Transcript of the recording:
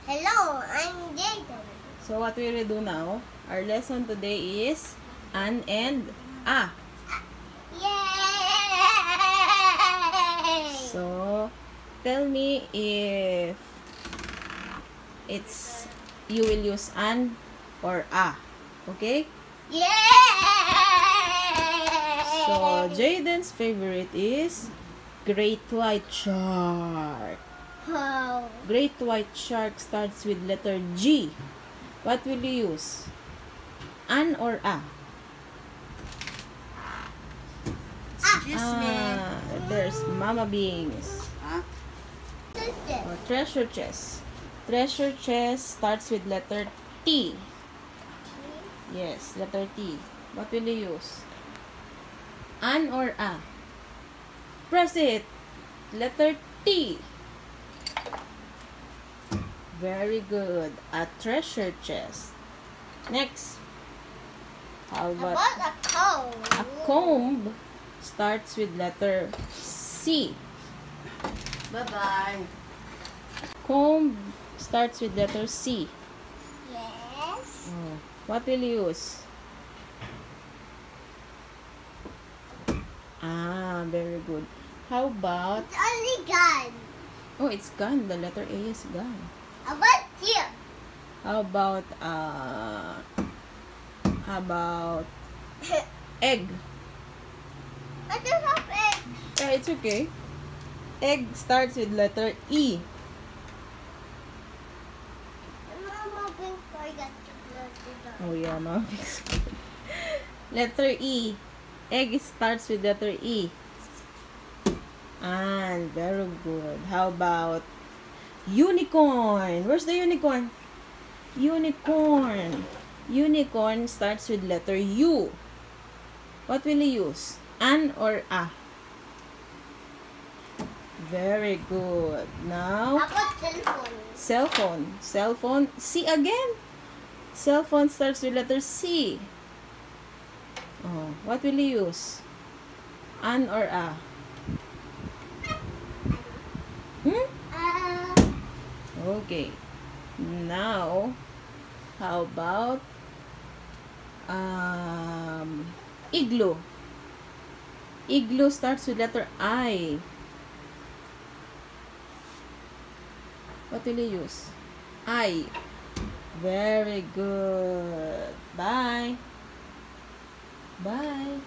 Hello, I'm Jaden. So what we will do now, our lesson today is an and a. Yay! So tell me if it's you will use an or a. Okay? Yay! So Jaden's favorite is Great White Shark. Oh. Great White Shark starts with letter G. What will you use? An or a? Excuse me. There's Mama Beans. Huh? Oh, treasure chest. Treasure chest starts with letter T. Yes, letter T. What will you use? An or a? Press it. Letter T. Very good. A treasure chest. Next. How about About a comb? a comb? Starts with letter C. Bye-bye. Comb starts with letter C. Yes. Oh, what will you use? Very good. How about... It's only gun. Oh, it's gun. The letter A is gun. How about you? How about egg? I don't have eggs. Yeah, it's okay. Egg starts with letter E. Mama Pink forgot to close the door. Oh yeah, Mama. Letter E. Egg starts with letter E. And very good. How about unicorn? Where's the unicorn? Unicorn. Unicorn starts with letter U. What will you use? An or a? Very good. Now, How about cell phone? cell phone. Cell phone. C again. Cell phone starts with letter C. Oh, what will you use? An or a? Okay. Now, how about igloo? Igloo starts with letter I. What will you use? I. Very good. Bye. Bye.